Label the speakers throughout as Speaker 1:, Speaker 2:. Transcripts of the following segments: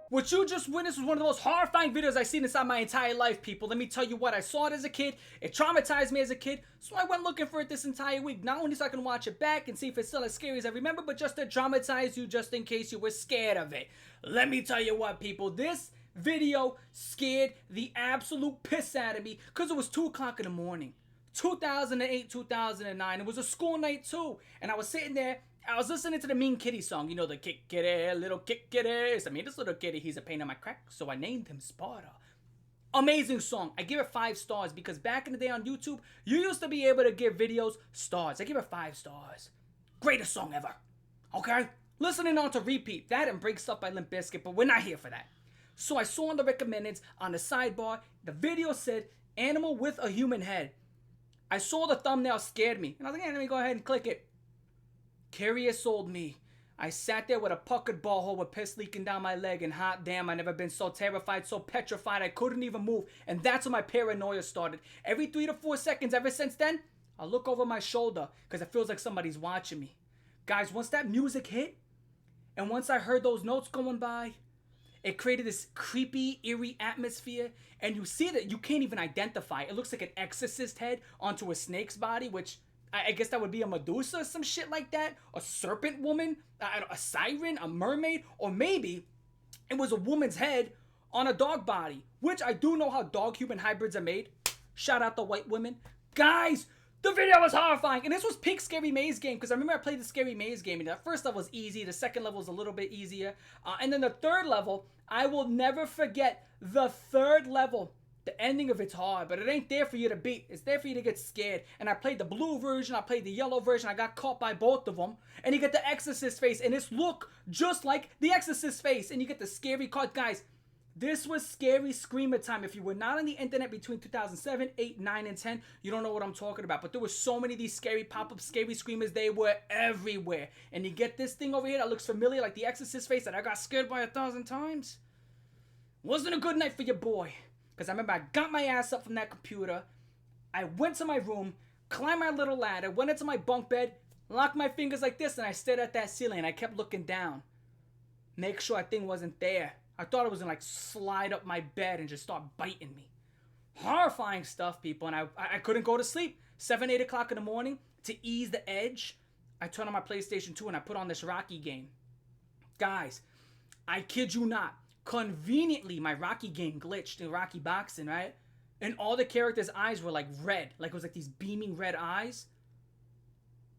Speaker 1: What you just witnessed was one of the most horrifying videos I've seen inside my entire life, people. Let me tell you what, I saw it as a kid, it traumatized me as a kid, so I went looking for it this entire week. Not only so I can watch it back and see if it's still as scary as I remember, but just to traumatize you just in case you were scared of it. Let me tell you what, people, this video scared the absolute piss out of me because it was 2 o'clock in the morning. 2008, 2009. It was a school night too, and I was sitting there. I was listening to the Mean Kitty song, you know, the kick kitty, little kick kitty. I mean, this little kitty, he's a pain in my crack, so I named him Sparta. Amazing song. I give it 5 stars because back in the day on YouTube, you used to be able to give videos stars. I give it 5 stars. Greatest song ever. Okay? Listening on to repeat. That and Break Stuff by Limp Bizkit, but we're not here for that. So I saw on the recommendeds on the sidebar, the video said, animal with a human head. I saw the thumbnail, scared me. And I was like, yeah, let me go ahead and click it. Curious old me. I sat there with a puckered ball hole with piss leaking down my leg, and hot damn, I never been so terrified, so petrified, I couldn't even move. And that's when my paranoia started. Every 3 to 4 seconds ever since then, I look over my shoulder because it feels like somebody's watching me. Guys, once that music hit, and once I heard those notes going by, it created this creepy, eerie atmosphere, and you see that you can't even identify. It looks like an exorcist head onto a snake's body, which I guess that would be a Medusa or some shit like that. A serpent woman, a siren, a mermaid, or maybe it was a woman's head on a dog body, which I do know how dog-human hybrids are made. Shout out the white women. Guys, the video was horrifying, and this was peak Scary Maze game, because I remember I played the Scary Maze game, and the first level was easy, the second level was a little bit easier, and then the third level, I will never forget the third level. The ending of it's hard, but it ain't there for you to beat. It's there for you to get scared. And I played the blue version, I played the yellow version, I got caught by both of them. And you get the Exorcist face, and it's look just like the Exorcist face, and you get the scary card. Guys, this was scary screamer time. If you were not on the internet between 2007, 8, 9, and 10, you don't know what I'm talking about. But there were so many of these scary pop-up scary screamers. They were everywhere. And you get this thing over here that looks familiar, like the Exorcist face that I got scared by 1,000 times. Wasn't a good night for your boy. Because I remember I got my ass up from that computer. I went to my room, climbed my little ladder, went into my bunk bed, locked my fingers like this, and I stared at that ceiling. And I kept looking down. Make sure that thing wasn't there. I thought it was going to like slide up my bed and just start biting me. Horrifying stuff, people. And I couldn't go to sleep. 7, 8 o'clock in the morning, to ease the edge, I turned on my PlayStation 2 and I put on this Rocky game. Guys, I kid you not. Conveniently, my Rocky game glitched in Rocky Boxing, right? And all the characters' eyes were like red. Like it was like these beaming red eyes.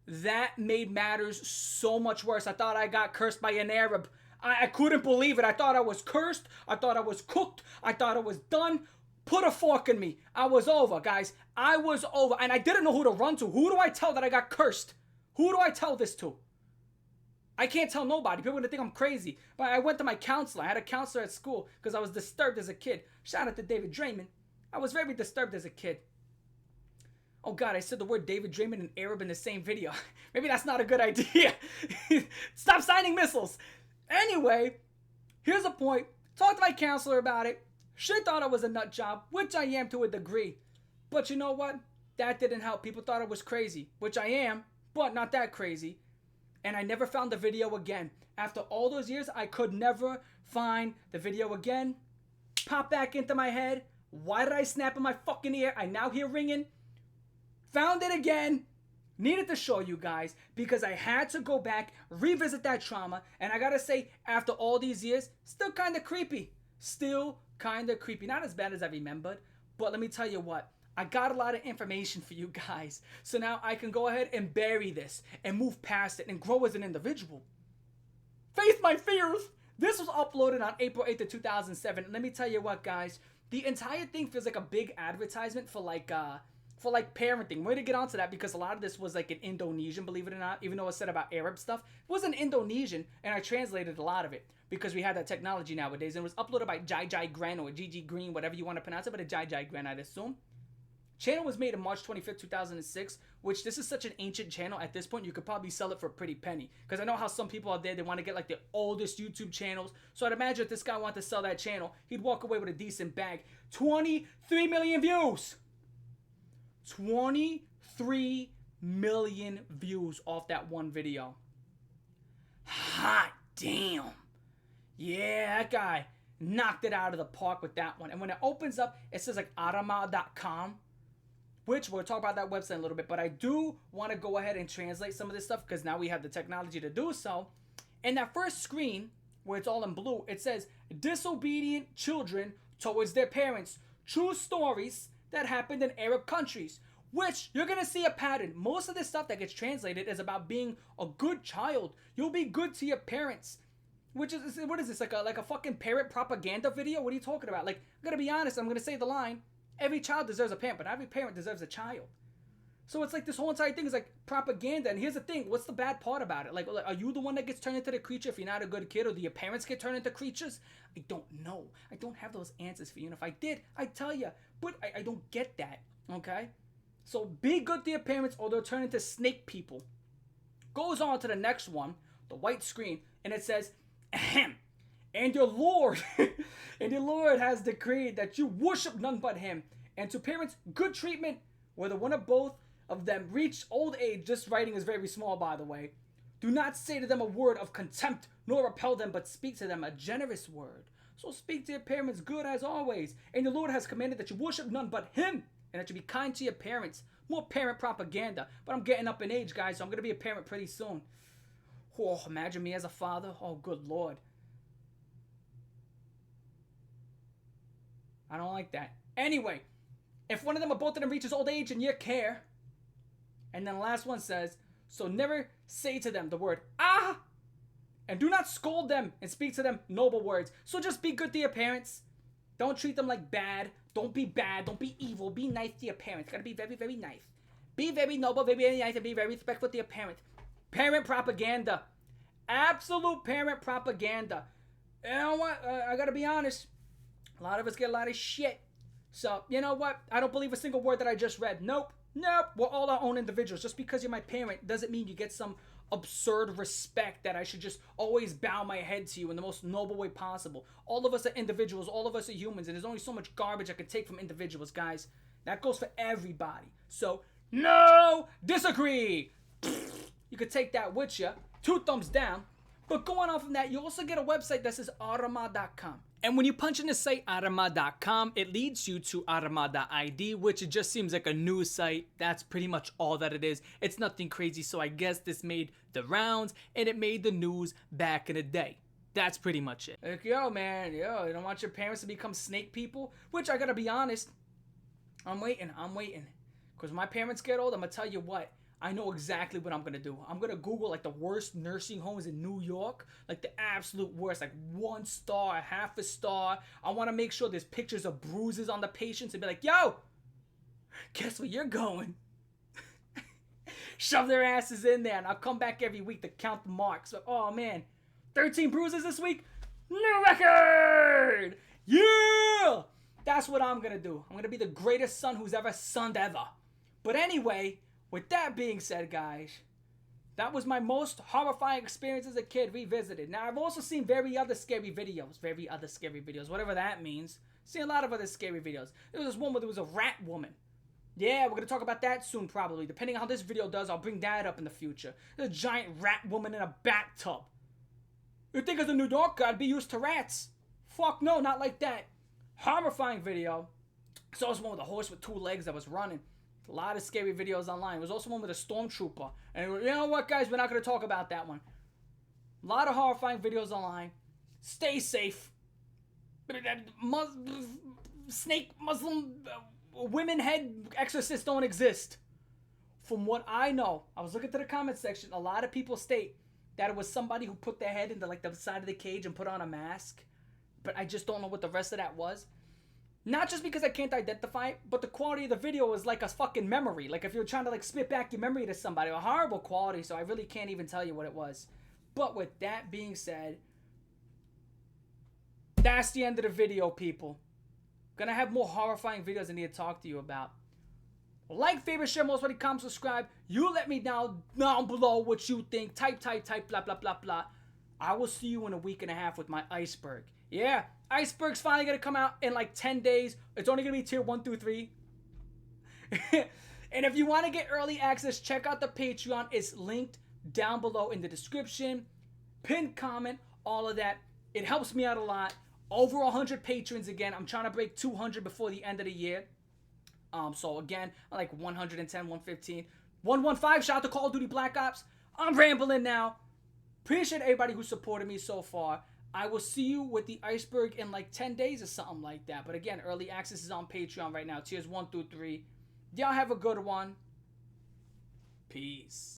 Speaker 1: That made matters so much worse. I thought I got cursed by an Arab. I couldn't believe it. I thought I was cursed. I thought I was cooked. I thought I was done. Put a fork in me. I was over, guys. I was over. And I didn't know who to run to. Who do I tell that I got cursed? Who do I tell this to? I can't tell nobody. People are going to think I'm crazy. But I went to my counselor. I had a counselor at school because I was disturbed as a kid. Shout out to David Draymond. I was very disturbed as a kid. Oh God, I said the word David Draymond and Arab in the same video. Maybe that's not a good idea. Stop signing missiles. Anyway, here's a point. Talked to my counselor about it. She thought I was a nut job, which I am to a degree. But you know what? That didn't help. People thought I was crazy, which I am, but not that crazy. And I never found the video again. After all those years, I could never find the video again. Pop back into my head. Why did I snap in my fucking ear? I now hear ringing. Found it again. Needed to show you guys because I had to go back, revisit that trauma. And I gotta say, after all these years, still kind of creepy. Still kind of creepy. Not as bad as I remembered. But let me tell you what. I got a lot of information for you guys. So now I can go ahead and bury this and move past it and grow as an individual. Face my fears. This was uploaded on April 8th of 2007. And let me tell you what, guys. The entire thing feels like a big advertisement for like parenting. We're going to get onto that because a lot of this was like in Indonesian, believe it or not. Even though it said about Arab stuff. It was in Indonesian and I translated a lot of it. Because we have that technology nowadays. And it was uploaded by Jai Jai Gren or Gigi Green, whatever you want to pronounce it. But a Jai Jai Gren, I'd assume. Channel was made on March 25th, 2006, which this is such an ancient channel. At this point, you could probably sell it for a pretty penny. Because I know how some people out there, they want to get like the oldest YouTube channels. So I'd imagine if this guy wanted to sell that channel, he'd walk away with a decent bag. 23 million views. 23 million views off that one video. Hot damn. Yeah, that guy. knocked it out of the park with that one. And when it opens up, it says like Arama.com, which we'll talk about that website in a little bit. But I do want to go ahead and translate some of this stuff because now we have the technology to do so. And that first screen, where it's all in blue, it says disobedient children towards their parents. True stories that happened in Arab countries. Which you're going to see a pattern. Most of this stuff that gets translated is about being a good child. You'll be good to your parents. Which is, what is this, like a fucking parent propaganda video? What are you talking about? Like, I'm going to be honest, I'm going to say the line. Every child deserves a parent, but every parent deserves a child. So it's like this whole entire thing is like propaganda. And here's the thing, what's the bad part about it? Like, are you the one that gets turned into the creature if you're not a good kid? Or do your parents get turned into creatures? I don't know. I don't have those answers for you. And if I did, I'd tell you. But I don't get that, okay? So be good to your parents or they'll turn into snake people. Goes on to the next one, the white screen, and it says, ahem, and your Lord, and your Lord has decreed that you worship none but him, and to parents good treatment, whether one or both of them reach old age. This writing is very small, by the way. Do not say to them a word of contempt, nor repel them, but speak to them a generous word. So speak to your parents good as always, and the Lord has commanded that you worship none but him, and that you be kind to your parents. More parent propaganda. But I'm getting up in age, guys, so I'm going to be a parent pretty soon. Oh, imagine me as a father. Oh, good Lord. I don't like that. Anyway, if one of them or both of them reaches old age in your care, and then the last one says, so never say to them the word, ah, and do not scold them and speak to them noble words. So just be good to your parents. Don't treat them like bad. Don't be bad. Don't be evil. Be nice to your parents. Gotta be very, very nice. Be very noble, very, very nice, and be very respectful to your parents. Parent propaganda. Absolute parent propaganda. You know what? I gotta be honest. A lot of us get a lot of shit. So, you know what? I don't believe a single word that I just read. Nope. We're all our own individuals. Just because you're my parent doesn't mean you get some absurd respect that I should just always bow my head to you in the most noble way possible. All of us are individuals. All of us are humans. And there's only so much garbage I can take from individuals, guys. That goes for everybody. So, no! Disagree! You could take that with you. 2 thumbs down. But going off of that, you also get a website that says Arama.com. And when you punch in the site Arama.com, it leads you to Arama.id, which it just seems like a news site. That's pretty much all that it is. It's nothing crazy, so I guess this made the rounds, and it made the news back in the day. That's pretty much it. Like, yo, man, you don't want your parents to become snake people? Which, I gotta be honest, I'm waiting. Because when my parents get old, I'm gonna tell you what. I know exactly what I'm going to do. I'm going to Google like the worst nursing homes in New York. Like the absolute worst. Like 1 star, half a star. I want to make sure there's pictures of bruises on the patients and be like, yo, guess where you're going? Shove their asses in there and I'll come back every week to count the marks. But, oh man, 13 bruises this week? New record! Yeah! That's what I'm going to do. I'm going to be the greatest son who's ever sunned ever. But anyway, with that being said, guys, that was my most horrifying experience as a kid revisited. Now, I've also seen very other scary videos, whatever that means. Seen a lot of other scary videos. There was this one where there was a rat woman. Yeah, we're going to talk about that soon, probably. Depending on how this video does, I'll bring that up in the future. There's a giant rat woman in a bathtub. You think as a New Yorker, I'd be used to rats? Fuck no, not like that. Horrifying video. Saw this one with a horse with 2 legs that was running. A lot of scary videos online. There was also one with a stormtrooper. And you know what, guys? We're not going to talk about that one. A lot of horrifying videos online. Stay safe. Snake Muslim women head exorcists don't exist. From what I know, I was looking to the comment section. A lot of people state that it was somebody who put their head into like the side of the cage and put on a mask. But I just don't know what the rest of that was. Not just because I can't identify it, but the quality of the video was like a fucking memory. Like if you're trying to like spit back your memory to somebody. A horrible quality, so I really can't even tell you what it was. But with that being said, that's the end of the video, people. Gonna have more horrifying videos I need to talk to you about. Like, favorite, share, most likely, comment, subscribe. You let me know down below what you think. Type, blah, blah, blah, blah. I will see you in a week and a half with my iceberg. Yeah, Iceberg's finally going to come out in like 10 days. It's only going to be tier 1 through 3. And if you want to get early access, check out the Patreon. It's linked down below in the description. Pinned comment, all of that. It helps me out a lot. Over 100 patrons again. I'm trying to break 200 before the end of the year. So again, I like 110, 115, 115. Shout out to Call of Duty Black Ops. I'm rambling now. Appreciate everybody who supported me so far. I will see you with the iceberg in like 10 days or something like that. But again, early access is on Patreon right now. Tiers 1 through 3. Y'all have a good one. Peace.